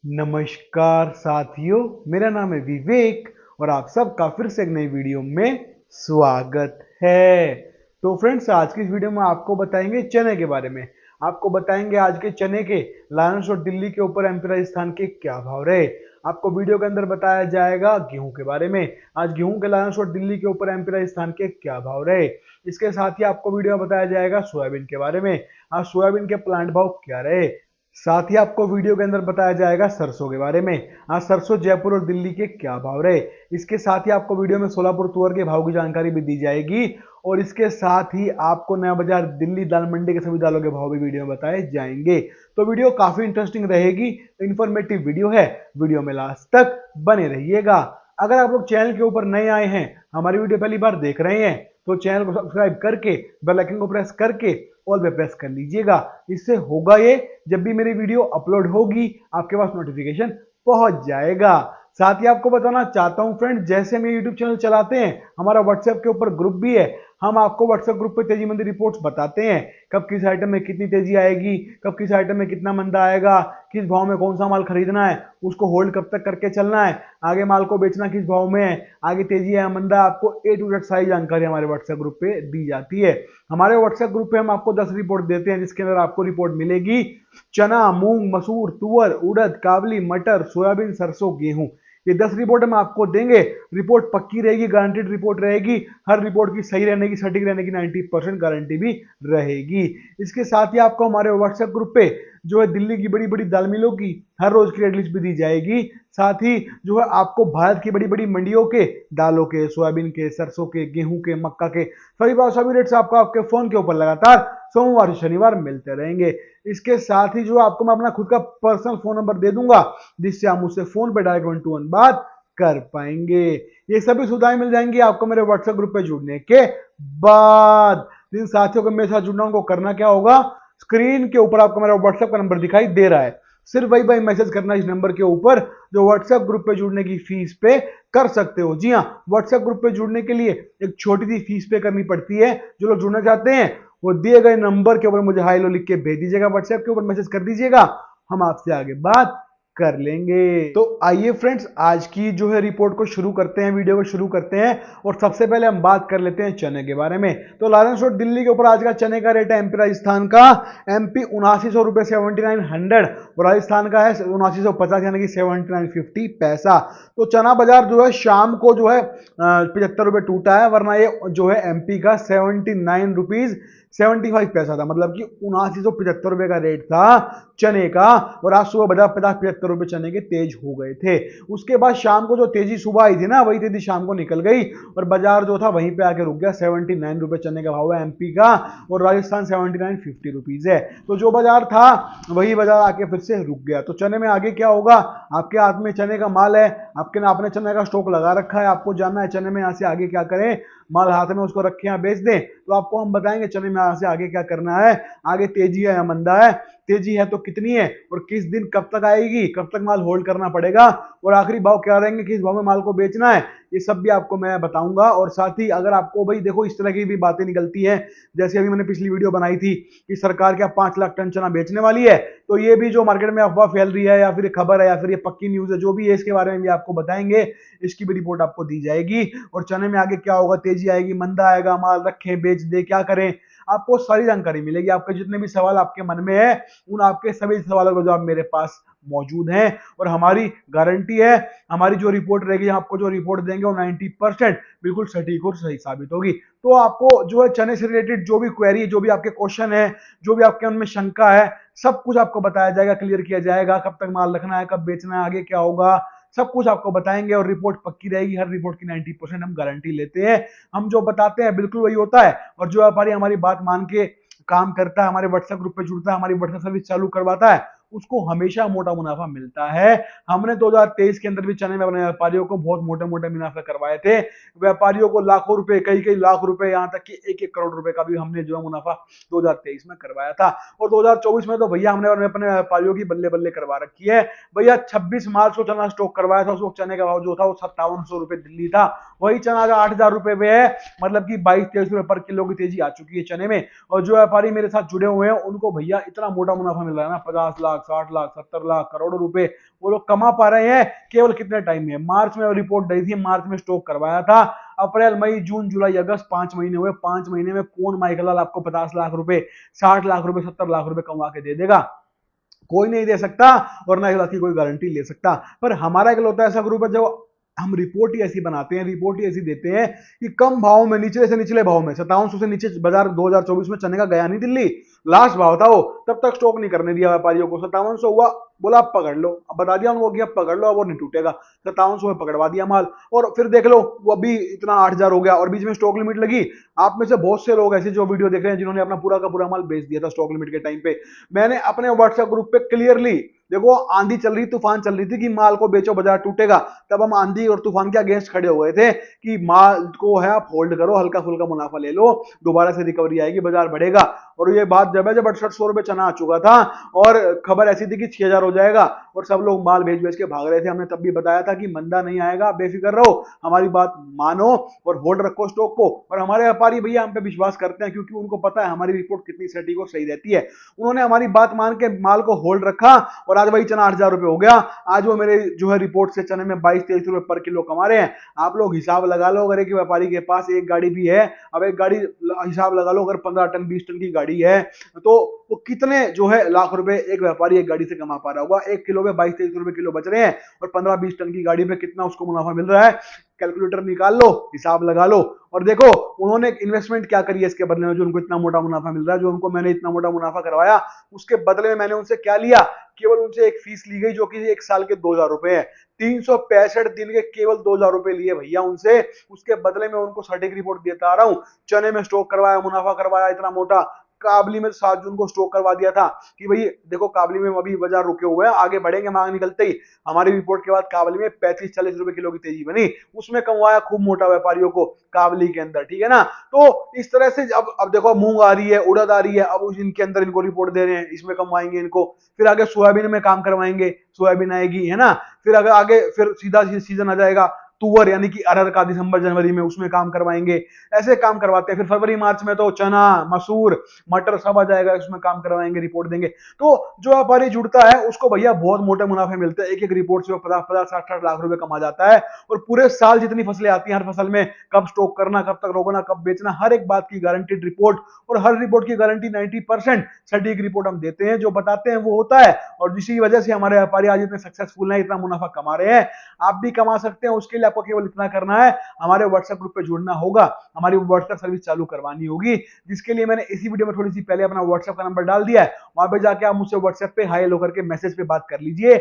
नमस्कार साथियों, मेरा नाम है विवेक और आप सबका फिर से एक नई वीडियो में स्वागत है। तो फ्रेंड्स, आज की इस वीडियो में आपको बताएंगे चने के बारे में। आपको बताएंगे आज के चने के लायंस और दिल्ली के ऊपर एमपी राजस्थान के क्या भाव रहे। आपको वीडियो के अंदर बताया जाएगा गेहूं के बारे में। आज गेहूं के लायंस और दिल्ली के ऊपर एमपी राजस्थान के क्या भाव रहे। इसके साथ ही आपको वीडियो में बताया जाएगा सोयाबीन के बारे में। आज सोयाबीन के प्लांट भाव क्या रहे। साथ ही आपको वीडियो के अंदर बताया जाएगा सरसों के बारे में। आज सरसों जयपुर और दिल्ली के क्या भाव रहे। इसके साथ ही आपको वीडियो में सोलापुर तुअर के भाव की जानकारी भी दी जाएगी और इसके साथ ही आपको नया बाजार दिल्ली दाल मंडी के सभी दालों के भाव भी वीडियो में बताए जाएंगे। तो वीडियो काफी इंटरेस्टिंग रहेगी, इंफॉर्मेटिव वीडियो है, वीडियो में लास्ट तक बने रहिएगा। अगर आप लोग चैनल के ऊपर नए आए हैं, हमारी वीडियो पहली बार देख रहे हैं, तो चैनल को सब्सक्राइब करके बेल आइकन को प्रेस करके ऑल पे प्रेस कर लीजिएगा। इससे होगा ये, जब भी मेरी वीडियो अपलोड होगी आपके पास नोटिफिकेशन पहुंच जाएगा। साथ ही आपको बताना चाहता हूं फ्रेंड, जैसे हम यूट्यूब चैनल चलाते हैं, हमारा व्हाट्सएप के ऊपर ग्रुप भी है। हम आपको व्हाट्सएप ग्रुप पे तेजी मंदी रिपोर्ट्स बताते हैं, कब किस आइटम में कितनी तेजी आएगी, कब किस आइटम में कितना मंदा आएगा, किस भाव में कौन सा माल खरीदना है, उसको होल्ड कब तक करके चलना है, आगे माल को बेचना किस भाव में है, आगे तेजी है मंदा, आपको A to Z सारी जानकारी हमारे व्हाट्सएप ग्रुप पे दी जाती है। हमारे व्हाट्सएप ग्रुप पे हम आपको 10 रिपोर्ट देते हैं, जिसके अंदर आपको रिपोर्ट मिलेगी चना, मूंग, मसूर, तुअर, उड़द, काबली, मटर, सोयाबीन, सरसों, गेहूं। ये 10 रिपोर्ट हम आपको देंगे। रिपोर्ट पक्की रहेगी, गारंटेड रिपोर्ट रहेगी। हर रिपोर्ट की सही रहने की, सटीक रहने की 90% गारंटी भी रहेगी। इसके साथ ही आपको हमारे व्हाट्सएप ग्रुप पे जो है दिल्ली की बड़ी बड़ी दाल मिलों की हर रोज की रेट लिस्ट भी दी जाएगी। साथ ही जो है आपको भारत की बड़ी बड़ी मंडियों के दालों के, सोयाबीन के, सरसों के, गेहूं के, मक्का के सभी रेट्स आपको आपके फोन के ऊपर लगातार सोमवार से शनिवार मिलते रहेंगे। इसके साथ ही जो आपको मैं अपना खुद का पर्सनल फोन नंबर दे दूंगा, जिससे आप मुझसे फोन पे डायरेक्ट 1 to 1 बात कर पाएंगे। ये सभी सुविधाएं मिल जाएंगी आपको मेरे व्हाट्सएप ग्रुप पे जुड़ने के बाद। जिन साथियों को मेरे साथ जुड़ना उनको करना क्या होगा, स्क्रीन के ऊपर आपको मेरा व्हाट्सएप का नंबर दिखाई दे रहा है, सिर्फ वही भाई मैसेज करना इस नंबर के ऊपर, जो व्हाट्सएप ग्रुप पे जुड़ने की फीस पे कर सकते हो। जी हाँ, व्हाट्सएप ग्रुप पे जुड़ने के लिए एक छोटी सी फीस पे करनी पड़ती है। जो लोग जुड़ना चाहते हैं वो दिए गए नंबर के ऊपर मुझे हाई लो लिख के भेज दीजिएगा, व्हाट्सएप के ऊपर मैसेज कर दीजिएगा, हम आपसे आगे बात कर लेंगे। तो आइए फ्रेंड्स, आज की जो है रिपोर्ट को शुरू करते हैं, वीडियो को शुरू करते हैं। और सबसे पहले हम बात कर लेते हैं चने के बारे में। तो लारेंस रोड दिल्ली के ऊपर आज का चने का रेट है एमपी राजस्थान का एमपी 7900 रुपए 7900, और राजस्थान का है 7950 यानी कि 7950 पैसा। तो चना बाजार जो है शाम को जो है 75 रुपए टूटा है, वरना ये जो है एमपी का 79 रुपीज 75 पैसा था, मतलब कि 7975 रुपए का रेट था चने का। और आज सुबह बाजार 50-75 रुपए चने के तेज हो गए थे। उसके बाद शाम को जो तेजी सुबह आई थी ना, वही तेजी शाम को निकल गई और बाजार जो था वहीं पे आके रुक गया। 79 रुपए चने का भाव है एमपी का, और राजस्थान 7950 रुपीज है। तो जो बाजार था वही बाजार आके फिर से रुक गया। तो चने में आगे क्या होगा, आपके हाथ में चने का माल है, आपने चने का स्टॉक लगा रखा है, आपको जानना है चने में यहाँ से आगे क्या करें। माल हाथ में उसको रखें या बेच दें, तो आपको हम बताएंगे चने में यहाँ से आगे क्या करना है। आगे तेजी है या मंदा है, तेजी है तो कितनी है, और किस दिन कब तक आएगी, कब तक माल होल्ड करना पड़ेगा, और आखिरी भाव क्या रहेंगे, किस भाव में माल को बेचना है, ये सब भी आपको मैं बताऊंगा। और साथ ही अगर आपको भाई देखो इस तरह की भी बातें निकलती है, जैसे अभी मैंने पिछली वीडियो बनाई थी कि सरकार क्या 5 लाख टन चना बेचने वाली है, तो ये भी जो मार्केट में अफवाह फैल रही है या फिर खबर है या फिर ये पक्की न्यूज है, जो भी है इसके बारे में भी आपको बताएंगे, इसकी भी रिपोर्ट आपको दी जाएगी। और चने में आगे क्या होगा, तेजी आएगी, मंदा आएगा, माल रखें, बेच दे, क्या करें, आपको सारी जानकारी मिलेगी। आपके जितने भी सवाल आपके मन में है, उन आपके सभी सवालों का जवाब मेरे पास मौजूद हैं। और हमारी गारंटी है, हमारी जो रिपोर्ट रहेगी, आपको जो रिपोर्ट देंगे वो 90% बिल्कुल सटीक और सही साबित होगी। तो आपको जो है चने से रिलेटेड जो भी क्वेरी, जो भी आपके क्वेश्चन है, जो भी आपके मन में शंका है, सब कुछ आपको बताया जाएगा, क्लियर किया जाएगा। कब तक माल रखना है, कब बेचना है, आगे क्या होगा, सब कुछ आपको बताएंगे। और रिपोर्ट पक्की रहेगी, हर रिपोर्ट की 90% हम गारंटी लेते हैं। हम जो बताते हैं बिल्कुल वही होता है, और जो व्यापारी हमारी बात मान के काम करता है, हमारे व्हाट्सएप ग्रुप पे जुड़ता है, हमारी व्हाट्सएप सर्विस चालू करवाता है, उसको हमेशा मोटा मुनाफा मिलता है। हमने 2023 के अंदर भी चने में अपने व्यापारियों को बहुत मोटे मोटे मुनाफा करवाए थे। व्यापारियों को लाखों रुपए, कई कई लाख रुपए, यहाँ तक कि 1-1 करोड़ रुपए का भी हमने जो है मुनाफा 2023 में करवाया था। और 2024 में तो भैया हमने अपने व्यापारियों की बल्ले बल्ले करवा रखी है। भैया 26 मार्च को चना स्टॉक करवाया था, उस वक्त चने का भाव जो था वो 5700 रुपए दिल्ली था, वही चना आज 8000 रुपए पे है, मतलब कि 22-23 रुपए पर किलो की तेजी आ चुकी है चने में। और जो व्यापारी मेरे साथ जुड़े हुए हैं उनको भैया इतना मोटा मुनाफा मिल रहा है ना, 50 लाख लाख, 60 लाख, 70 लाख, करोड़ों रुपए वो लोग कमा पा रहे हैं केवल कितने टाइम में। मार्च में रिपोर्ट दी थी, मार्च में स्टॉक करवाया था, अप्रैल मई जून जुलाई अगस्त 5 महीने हुए, 5 महीने में कौन माइकल लाल आपको 50 लाख रुपए, 60 लाख रुपए, 70 लाख रुपए कमा के दे देगा? कोई नहीं दे सकता, और ना इसकी कोई गारंटी ले सकता। पर हमारा क्या होता है ऐसा ग्रुप है जो हम रिपोर्ट ही ऐसी बनाते हैं, रिपोर्ट ही ऐसी देते हैं कि कम भाव में, निचले से निचले भाव में, 5700 से नीचे बाजार 2024 में चने का गया नहीं दिल्ली, लास्ट भाव था वो, तब तक स्टॉक नहीं करने दिया व्यापारियों को। 5700 हुआ, बोला आप पकड़ लो, अब बता दिया उनको कि अब पकड़ लो, अब वो नहीं टूटेगा। 5700 में पकड़वा दिया माल, और फिर देख लो वो अभी इतना 8000 हो गया, और बीच में स्टॉक लिमिट लगी। आप में से बहुत से लोग ऐसे जो वीडियो देख रहे हैं जिन्होंने अपना पूरा का पूरा माल बेच दिया था स्टॉक लिमिट के टाइम पे। मैंने अपने व्हाट्सएप ग्रुप पे क्लियरली, देखो आंधी चल रही, तूफान चल रही थी कि माल को बेचो बाजार टूटेगा, तब हम आंधी और तूफान के अगेंस्ट खड़े हो गए थे कि माल को है आप होल्ड करो, हल्का फुल्का मुनाफा ले लो, दोबारा से रिकवरी आएगी, बाजार बढ़ेगा। और ये बात जब है जब 6800 रुपए चना आ चुका था और खबर ऐसी थी कि 6000 हो जाएगा, और सब लोग माल बेच बेच के भाग रहे थे। हमने तब भी बताया था कि मंदा नहीं आएगा, बेफिक्र रहो, हमारी बात मानो और होल्ड रखो स्टॉक को। और हमारे व्यापारी भैया हम पे विश्वास करते हैं क्योंकि उनको पता है हमारी रिपोर्ट कितनी सटीक और सही रहती है। उन्होंने हमारी बात मान के माल को होल्ड रखा, और आज वही चना 8000 रुपए हो गया। आज वो मेरे जो है रिपोर्ट से चने में 22-23 रुपए पर किलो कमा रहे हैं। आप लोग हिसाब लगा लो, अगर एक व्यापारी के पास एक गाड़ी भी है, अब एक गाड़ी हिसाब लगा लो, अगर 15 टन 20 टन की गाड़ी है तो वो कितने जो है लाख रुपए एक व्यापारी एक गाड़ी से कमा पा रहा होगा। 1 किलो में 22-23 रुपए किलो बच रहे हैं, और 15-20 टन की गाड़ी पे कितना उसको मुनाफा मिल रहा है, कैलकुलेटर निकाल लो, हिसाब लगा लो। और देखो उन्होंने इन्वेस्टमेंट क्या करी है इसके बदले में, जो उनको इतना मोटा मुनाफा मिल रहा है, जो उनको मैंने इतना मोटा मुनाफा करवाया, उसके बदले में मैंने उनसे क्या लिया? केवल उनसे एक फीस ली गई जो कि 1 साल के 2000 रुपए है। 365 दिन के केवल 2000 रुपए लिए भैया उनसे, उसके बदले में उनको सटीक रिपोर्ट देता आ रहा हूं। चने में स्टॉक करवाया, मुनाफा करवाया इतना मोटा। काबली में 7 जून को स्टॉक करवा दिया था कि भाई देखो काबली में अभी बाजार रुके हुए हैं, आगे बढ़ेंगे मांग निकलते ही। हमारी रिपोर्ट के बाद काबली में 35-40 रुपए किलो की तेजी बनी, उसमें कमवाया खूब मोटा व्यापारियों को काबली के अंदर, ठीक है ना। तो इस तरह से अब देखो मूंग आ रही है, उड़द आ रही है, अब इनके अंदर इनको रिपोर्ट दे रहे हैं, इसमें कमवाएंगे इनको। फिर आगे सोयाबीन में काम करवाएंगे, सोयाबीन आएगी, है ना। फिर अगर आगे फिर सीधा सीजन आ जाएगा तुवर यानी कि अरहर का, दिसंबर जनवरी में, उसमें काम करवाएंगे। ऐसे काम करवाते हैं। फिर फरवरी मार्च में तो चना, मसूर, मटर सब आ जाएगा, उसमें काम करवाएंगे, रिपोर्ट देंगे। तो जो व्यापारी जुड़ता है उसको भैया बहुत मोटे मुनाफे मिलते हैं। एक एक रिपोर्ट से वो 50-50, 60-60 लाख रुपए कमा जाता है। और पूरे साल जितनी फसलें आती हैं, हर फसल में कब स्टॉक करना, कब तक रोकना, कब बेचना, हर एक बात की गारंटीड रिपोर्ट, और हर रिपोर्ट की गारंटी 90% सटीक रिपोर्ट हम देते हैं। जो बताते हैं वो होता है, और जिसकी वजह से हमारे व्यापारी आज इतने सक्सेसफुल हैं, इतना मुनाफा कमा रहे हैं। आप भी कमा सकते हैं। उसके लिए आपको केवल इतना करना है, हमारे व्हाट्सएप ग्रुप पे जुड़ना होगा, हमारी व्हाट्सएप सर्विस चालू करवानी होगी, जिसके लिए मैंने इसी वीडियो में थोड़ी सी पहले अपना व्हाट्सएप का नंबर डाल दिया है। वहां पे जाके आप मुझसे व्हाट्सएप पे हाई हेलो करके मैसेज पे बात कर लीजिए।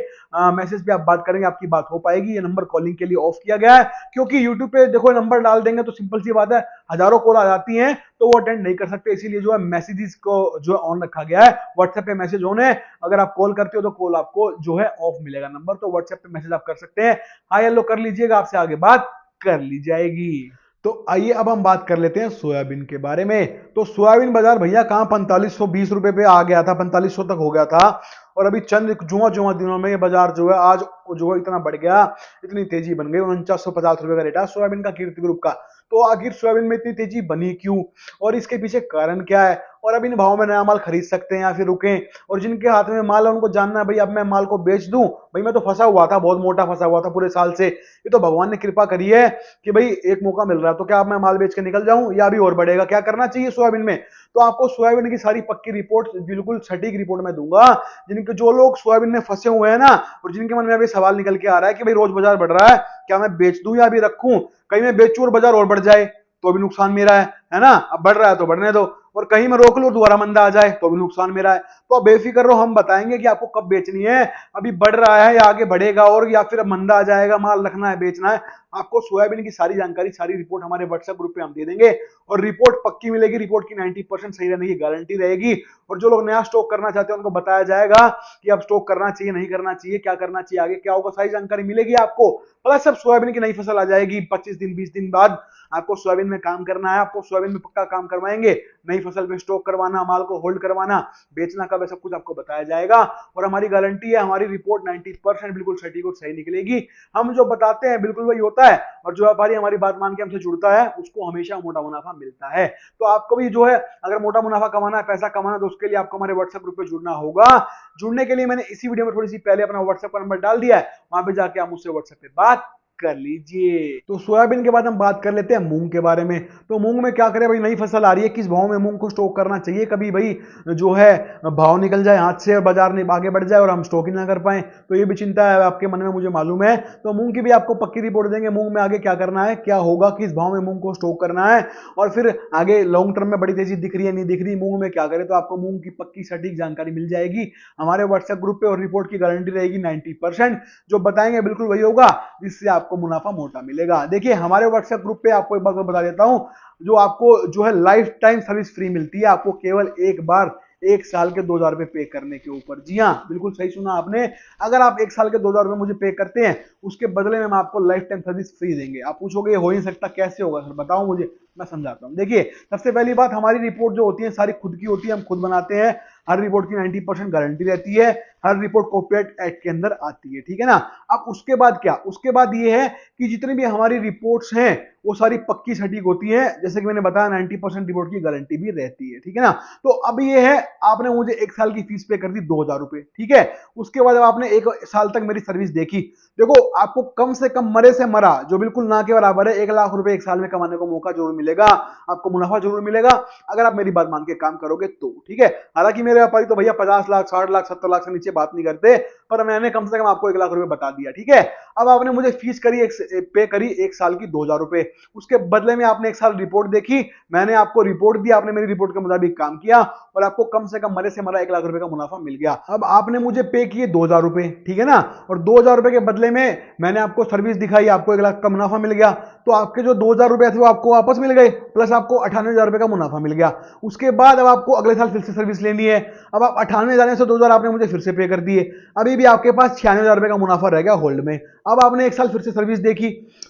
मैसेज पे आप बात करेंगे, आपकी बात हो पाएगी। ये नंबर कॉलिंग के लिए ऑफ किया गया है, क्योंकि यूट्यूब पे देखो नंबर डाल देंगे तो सिंपल सी बात है, हजारों कॉल आ जाती हैं तो वो अटेंड नहीं कर सकते। इसीलिए जो है मैसेजेस को जो ऑन रखा गया है, व्हाट्सएप पे मैसेज ऑन है। अगर आप कॉल करते हो तो कॉल आपको जो है ऑफ मिलेगा नंबर, तो व्हाट्सएप पे मैसेज आप कर सकते हैं, हाई हेलो कर लीजिएगा, आपसे आगे बात कर ली जाएगी। तो आइए अब हम बात कर लेते हैं सोयाबीन के बारे में। तो सोयाबीन बाजार भैया कहां 4520 रुपए पे आ गया था, 4500 तक हो गया था, और अभी चंद जुमा जुमा दिनों में ये बाजार जो है आज जो है इतना बढ़ गया, इतनी तेजी बन गई। 4950 रुपए का रेट है सोयाबीन का, कीर्ति ग्रुप का। तो आखिर सोयाबीन में इतनी तेजी बनी क्यों, और इसके पीछे कारण क्या है, और अब इन भाव में नया माल खरीद सकते हैं या फिर रुकें। और जिनके हाथ में माल है उनको जानना है भाई अब मैं माल को बेच दूं, भाई मैं तो फंसा हुआ था, बहुत मोटा फंसा हुआ था पूरे साल से, ये तो भगवान ने कृपा करी है कि भाई एक मौका मिल रहा है, तो क्या अब मैं माल बेच के निकल जाऊं या अभी और बढ़ेगा, क्या करना चाहिए सोयाबीन में। तो आपको सोयाबीन की सारी पक्की रिपोर्ट, बिल्कुल सटीक रिपोर्ट मैं दूंगा। जिनके जो लोग सोयाबीन में फंसे हुए हैं ना, और जिनके मन में अभी सवाल निकल के आ रहा है कि भाई रोज बाजार बढ़ रहा है, क्या मैं बेच दूं या अभी रखूं, कहीं मैं बेचूं और बाजार और बढ़ जाए तो भी नुकसान मेरा है ना। अब बढ़ रहा है तो बढ़ने दो, और कहीं मैं रोक लूं दोबारा मंदा आ जाए तो भी नुकसान मेरा है। तो आप बेफिक्र रहो, हम बताएंगे कि आपको कब बेचनी है, अभी बढ़ रहा है या आगे बढ़ेगा, और या फिर अब मंदा आ जाएगा, माल रखना है, बेचना है। आपको सोयाबीन की सारी जानकारी, सारी रिपोर्ट हमारे व्हाट्सएप ग्रुप पे हम दे देंगे, और रिपोर्ट पक्की मिलेगी, रिपोर्ट की 90% सही रहने की गारंटी रहेगी। और जो लोग नया स्टॉक करना चाहते हैं उनको बताया जाएगा कि अब स्टॉक करना चाहिए, नहीं करना चाहिए, क्या करना चाहिए, आगे क्या होगा, सारी जानकारी मिलेगी आपको। प्लस अब सोयाबीन की नई फसल आ जाएगी 25 दिन 20 दिन बाद, आपको सोयाबीन में काम करना है, आपको सोयाबीन में पक्का काम करवाएंगे। नई फसल में स्टॉक करवाना, माल को होल्ड करवाना, बेचना कब है सब कुछ आपको बताया जाएगा। और हमारी गारंटी है, हमारी रिपोर्ट 90% बिल्कुल सटीक और सही निकलेगी। हम जो बताते हैं बिल्कुल वही होता है, और जो व्यापारी हमारी बात मान के हमसे जुड़ता है उसको हमेशा मोटा मुनाफा मिलता है। तो आपको भी जो है अगर मोटा मुनाफा कमाना है, पैसा कमाना है, तो उसके लिए आपको हमारे व्हाट्सएप ग्रुप पे जुड़ना होगा। जुड़ने के लिए मैंने इसी वीडियो में थोड़ी सी पहले अपना व्हाट्सएप का नंबर डाल दिया है, वहां पे जाके आप मुझसे व्हाट्सएप पे बात कर लीजिए। तो सोयाबीन के बाद हम बात कर लेते हैं मूंग के बारे में। तो मूंग में क्या करें भाई, नई फसल आ रही है, किस भाव में मूंग को स्टॉक करना चाहिए, कभी भाई जो है भाव निकल जाए हाथ से और बाजार नहीं आगे बढ़ जाए और हम स्टॉक ही ना कर पाए, तो ये भी चिंता है आपके मन में, मुझे मालूम है। तो मूंग की भी आपको पक्की रिपोर्ट देंगे, मूंग में आगे क्या करना है, क्या होगा, किस भाव में मूंग को स्टॉक करना है, और फिर आगे लॉन्ग टर्म में बड़ी तेजी दिख रही है नहीं दिख रही, मूंग में क्या करें, तो आपको मूंग की पक्की सटीक जानकारी मिल जाएगी हमारे व्हाट्सएप ग्रुप पे। और रिपोर्ट की गारंटी रहेगी 90%, जो बताएंगे बिल्कुल वही होगा जिससे आपको मुनाफा मोटा मिलेगा। देखिए हमारे व्हाट्सएप ग्रुप पे आपको एक बात बता देता हूं, जो आपको जो है लाइफ टाइम सर्विस फ्री मिलती है, आपको केवल एक बार 1 साल के 2,000 रुपए पे करने के ऊपर। जी हाँ, बिल्कुल सही सुना आपने, अगर आप 1 साल के 2,000 रुपए मुझे पे करते हैं, उसके बदले में हम आपको लाइफ टाइम सर्विस फ्री देंगे। आप पूछोगे हो ही नहीं सकता, कैसे होगा सर, बताओ मुझे, मैं समझाता हूँ। देखिए सबसे पहली बात, हमारी रिपोर्ट जो होती है सारी खुद की होती है, हम खुद बनाते हैं। हर रिपोर्ट की 90% गारंटी रहती है, हर रिपोर्ट कॉपीराइट एक्ट के अंदर आती है, ठीक है ना। अब उसके बाद क्या, उसके बाद ये है कि जितनी भी हमारी रिपोर्ट्स हैं वो सारी पक्की सटीक होती है, जैसे कि मैंने बताया 90% रिपोर्ट की गारंटी भी रहती है, ठीक है ना। तो अब ये है, आपने मुझे 1 साल की फीस पे कर दी 2,000 रुपए, ठीक है। उसके बाद अब आपने 1 साल तक मेरी सर्विस देखी, देखो आपको कम से कम मरे से मरा जो बिल्कुल ना के बराबर है 1 लाख रुपए 1 साल में कमाने को मौका जरूर मिलेगा, आपको मुनाफा जरूर मिलेगा अगर आप मेरी बात मान के काम करोगे तो, ठीक है। हालांकि मेरे व्यापारी तो भैया 50 लाख 60 लाख 70 लाख से नीचे बात नहीं करते, पर मैंने कम से कम आपको 1 लाख रुपए बता दिया, ठीक है। अब आपने मुझे फीस करी पे करी 1 साल की 2,000 रुपए, उसके बदले में आपने 1 साल रिपोर्ट देखी, मैंने आपको रिपोर्ट दी, आपने मेरी रिपोर्ट के मुताबिक काम किया और आपको कम से कम मरे से मरा 1 लाख रुपए का मुनाफा मिल गया। अब आपने मुझे पे किए 2,000 रुपए, ठीक है ना, और 2,000 रुपए के बदले में मैंने आपको सर्विस दिखाई, आपको 1 लाख का मुनाफा मिल गया, तो आपके जो 2,000 रुपए थे वो आपको वापस मिल गए, प्लस आपको 98,000 रुपए का मुनाफा मिल गया। उसके बाद अब आपको अगले साल फिर से सर्विस लेनी है, अब आप 98,000 में से 2,000 आपने मुझे फिर से पे कर दिए, अभी भी आपके पास 96,000 रुपए का मुनाफा रह गया होल्ड में। अब आपने 1 साल फिर से सर्विस देखी,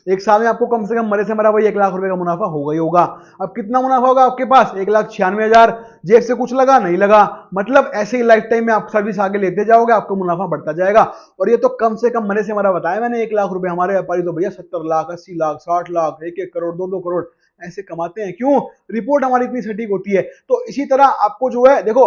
1 साल में आपको कम से कम मरे से मरा वही 1 लाख रुपए का मुनाफा होगा ही होगा। अब कितना मुनाफा होगा आपके पास, 1,96,000, जेब से कुछ लगा नहीं लगा, मतलब ऐसे ही लाइफ टाइम में आप सर्विस आगे लेते जाओगे, आपको मुनाफा बढ़ता जाएगा। और ये तो कम से कम मरे से मरा बताया मैंने 1 लाख रुपए, हमारे व्यापारी तो भैया 70 लाख 80 लाख 60 लाख 1-1 करोड़ 2-2 करोड़ ऐसे कमाते हैं, क्यों, रिपोर्ट हमारी इतनी सटीक होती है। तो इसी तरह आपको जो है देखो,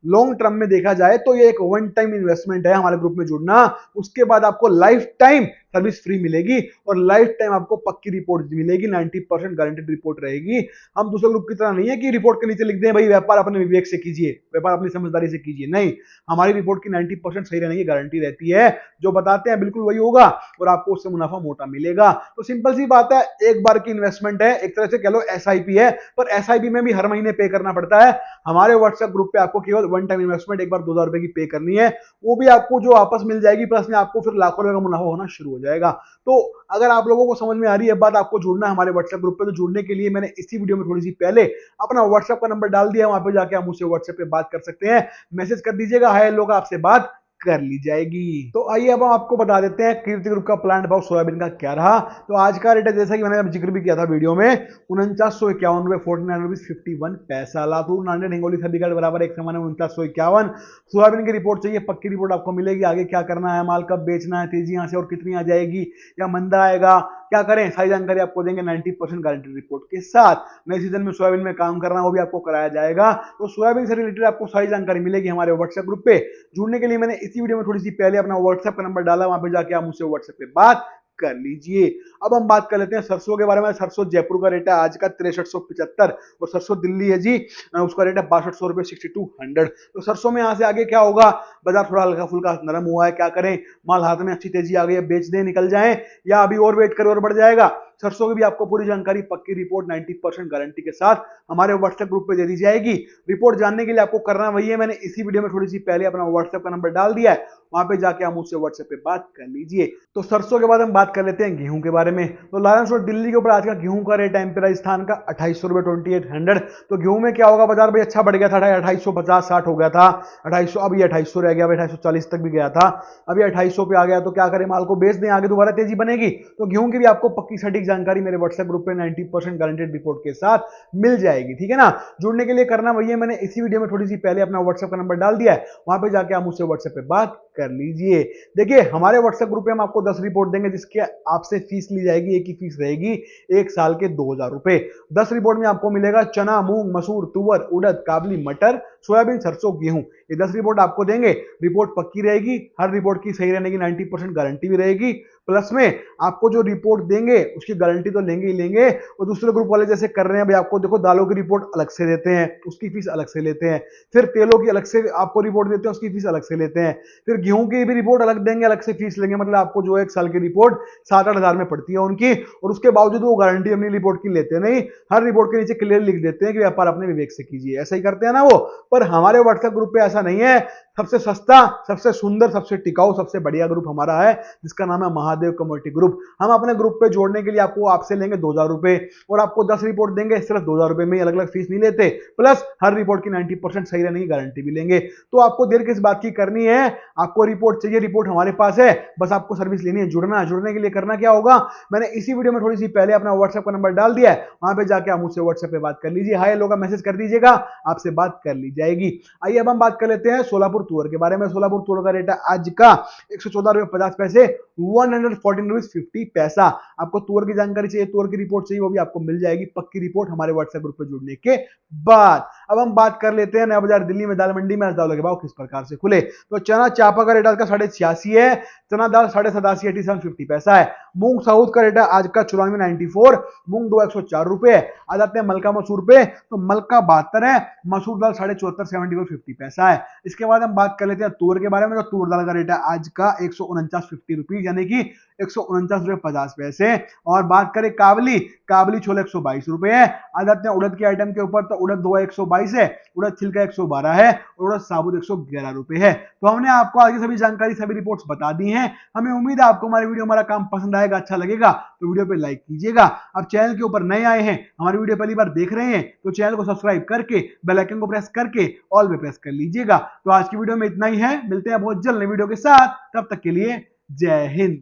लॉन्ग टर्म में देखा जाए तो ये एक वन टाइम इन्वेस्टमेंट है हमारे ग्रुप में जुड़ना, उसके बाद आपको लाइफ टाइम सर्विस फ्री मिलेगी और लाइफ टाइम आपको पक्की रिपोर्ट मिलेगी, 90% गारंटेड रिपोर्ट रहेगी। हम दूसरे ग्रुप की तरह नहीं है कि रिपोर्ट के नीचे लिख दें भाई व्यापार अपने विवेक से कीजिए, व्यापार अपनी समझदारी से कीजिए, नहीं, हमारी रिपोर्ट की 90% सही रहने की गारंटी रहती है, जो बताते हैं बिल्कुल वही होगा और आपको उससे मुनाफा मोटा मिलेगा। तो सिंपल सी बात है, एक बार की इन्वेस्टमेंट है, एक तरह से कह लो एसआईपी है, पर एसआईपी में भी हर महीने पे करना पड़ता है। हमारे व्हाट्सएप ग्रुप पे आपको केवल वन टाइम इन्वेस्टमेंट एक बार 2,000 रुपए की पे करनी है, वो भी आपको जो वापस मिल जाएगी, प्लस में आपको फिर लाखों रुपए का मुनाफा होना शुरू हो जाएगा। तो अगर आप लोगों को समझ में आ रही है बात, आपको जुड़ना है हमारे व्हाट्सएप ग्रुप पे, तो जुड़ने के लिए मैंने इसी वीडियो में थोड़ी सी पहले अपना व्हाट्सएप का नंबर डाल दिया, वहां पे जाके आप मुझसे व्हाट्सएप पे बात कर सकते हैं, मैसेज कर दीजिएगा, हाय लोग आपसे बात कर ली जाएगी। तो आइए अब हम आपको बता देते हैं कीर्ति ग्रुप का प्लांट भाव सोयाबीन का क्या रहा। तो आज का रेट है, जैसा कि मैंने जिक्र भी किया था वीडियो में, 4951 रुपए 49 रुपीज 51 पैसा। लातूर नांदेड़ हिंगोली छत्तीसगढ़ बराबर एक समान है 4951। सोयाबीन की रिपोर्ट चाहिए, पक्की रिपोर्ट आपको मिलेगी, आगे क्या करना है, माल कब बेचना है, तेजी यहां से और कितनी आ जाएगी या मंदा आएगा, क्या करें, सारी जानकारी आपको देंगे 90% गारंटी रिपोर्ट के साथ। नए सीजन में सोयाबीन में काम करना है वो भी आपको कराया जाएगा। तो सोयाबीन से रिलेटेड आपको सारी जानकारी मिलेगी हमारे व्हाट्सएप ग्रुप पे। जुड़ने के लिए मैंने इसी वीडियो में थोड़ी सी पहले अपना व्हाट्सएप का नंबर डाला, वहां पे जाके आप मुझसे व्हाट्सएप पे बात कर लीजिए। अब हम बात कर लेते हैं सरसों के बारे में। सरसों जयपुर का रेट है आज का 6375 और सरसों दिल्ली है जी, उसका रेट है 6200 रुपए 6200। तो सरसों में यहां से आगे क्या होगा, बाजार थोड़ा हल्का फुल्का नरम हुआ है, क्या करें, माल हाथ में अच्छी तेजी आ गई है, बेच दें निकल जाएं या अभी और वेट करें और बढ़ जाएगा। सरसों की भी आपको पूरी जानकारी पक्की रिपोर्ट 90% गारंटी के साथ हमारे व्हाट्सएप ग्रुप पे दे दी जाएगी। रिपोर्ट जानने के लिए आपको करना वही है, मैंने इसी वीडियो में थोड़ी सी पहले अपना व्हाट्सएप का नंबर डाल दिया है, वहां पे जाके आप मुझसे व्हाट्सएप पे बात कर लीजिए। तो सरसों के बाद हम बात कर लेते हैं गेहूं के बारे में। तो लालन स्टोर दिल्ली के ऊपर आज का गेहूं का रेट है राजस्थान का 2800 रुपए 2800। तो गेहूं में क्या होगा, बाजार भाई अच्छा बढ़ गया था, 2850-60 हो गया था, 2800 अब ये 2800 रह गया, 2840 तक भी गया था, अभी 2800 पे आ गया। तो क्या करें, माल को बेच दें, आगे दोबारा तेजी बनेगी। तो गेहूं की भी आपको पक्की सटीक जानकारी मेरे व्हाट्सएप ग्रुप पे 90% गारंटेड रिपोर्ट के साथ मिल जाएगी। ठीक है ना। जुड़ने के लिए करना वही है, मैंने इसी वीडियो में थोड़ी सी पहले अपना व्हाट्सएप का नंबर डाल दिया है, वहां पे जाके आप मुझसे व्हाट्सएप पे बात कर लीजिए। देखिए हमारे व्हाट्सएप ग्रुप पे हम आपको 10 रिपोर्ट देंगे, जिसके आपसे फीस ली जाएगी, एक ही फीस रहेगी 1 साल के 2000 रुपए। 10 रिपोर्ट में आपको मिलेगा चना, मूंग, मसूर, तुवर, उड़द, काबली, मटर, सोयाबीन, सरसों, गेहूं। ये 10 रिपोर्ट आपको देंगे। रिपोर्ट पक्की रहेगी, हर रिपोर्ट की सही रहने की 90% गारंटी भी रहेगी। प्लस में आपको जो रिपोर्ट देंगे उसकी गारंटी तो लेंगे ही लेंगे, और दूसरे ग्रुप वाले जैसे कर रहे हैं भाई, आपको देखो दालों की रिपोर्ट अलग से देते हैं, उसकी फीस अलग से लेते हैं, फिर तेलों की अलग से आपको रिपोर्ट देते हैं, उसकी फीस अलग से लेते हैं, फिर गेहूं की भी रिपोर्ट अलग देंगे, अलग से फीस लेंगे। मतलब आपको जो 1 साल की रिपोर्ट 7-8 हजार में पड़ती है उनकी, और उसके बावजूद वो गारंटी अपनी रिपोर्ट की लेते नहीं, हर रिपोर्ट के नीचे क्लियर लिख देते हैं कि व्यापार अपने विवेक से कीजिए। ऐसा ही करते हैं ना वो। पर हमारे व्हाट्सएप ग्रुप पे ऐसा नहीं है। सबसे सस्ता, सबसे सुंदर, सबसे टिकाऊ, सबसे बढ़िया ग्रुप हमारा है, जिसका नाम है महादेव कम्युनिटी ग्रुप। हम अपने ग्रुप पे जोड़ने के लिए आपसे लेंगे 2000 रुपए, और आपको 10 रिपोर्ट देंगे सिर्फ 2000 रुपए में, अलग अलग फीस नहीं लेते। प्लस हर रिपोर्ट की 90% सही रहने की गारंटी भी लेंगे। तो आपको देर किस बात की करनी है, आपको रिपोर्ट चाहिए, रिपोर्ट हमारे पास है, बस आपको सर्विस लेनी है। जुड़ने के लिए करना क्या होगा, मैंने इसी वीडियो में थोड़ी सी पहले अपना व्हाट्सएप का नंबर डाल दिया है, वहां पे जाके आप मुझसे व्हाट्सएप पे बात कर लीजिए, हाय लोग मैसेज कर दीजिएगा, आपसे बात कर ली जाएगी। आइए अब हम बात कर लेते हैं सोलापुर तुअर के बारे में। सोलापुर तुअर का रेट है आज का 114 रुपए 50 पैसे, 114 रुपीज 50 पैसा। आपको तुअर की जानकारी चाहिए, तुअर की रिपोर्ट चाहिए, वो भी आपको मिल जाएगी पक्की रिपोर्ट हमारे व्हाट्सएप ग्रुप पे जुड़ने के बाद। अब हम बात कर लेते हैं नया बाजार दिल्ली में दाल मंडी में आज दालों के भाव किस प्रकार से खुले। तो चना चापा का रेट आज का 86.5 है, चना दाल 87.5 87.50 पैसा है। मूंग साउथ का रेट है आज का 94.94, मूंग 104 रुपए है। आज आते हैं मलका मसूर पे, तो मलका 72 है, मसूर दाल 74 74.50 पैसा है। इसके बाद हम बात कर लेते हैं तुअर के बारे में। तो तुअर दाल का रेट है आज का 149.50 रुपीज, यानी कि 149 रुपए 50 पैसे। और बात करें काबली छोले 122 रुपए है। आ जाते हैं उड़द के आइटम के ऊपर, तो उड़द धोआ 122 है, उड़द छिलका 112 है, उड़द साबुत 111 रुपए है। तो हमने आपको आगे सभी जानकारी, सभी रिपोर्ट्स बता दी हैं। हमें उम्मीद है आपको हमारी वीडियो, हमारा काम पसंद आएगा, अच्छा लगेगा, तो वीडियो पे लाइक कीजिएगा। अब चैनल के ऊपर नए आए हैं, हमारी वीडियो पहली बार देख रहे हैं, तो चैनल को सब्सक्राइब करके बेल आइकन को प्रेस करके ऑल पे प्रेस कर लीजिएगा। तो आज की वीडियो में इतना ही है, मिलते हैं बहुत जल्द नई वीडियो के साथ, तब तक के लिए जय हिंद।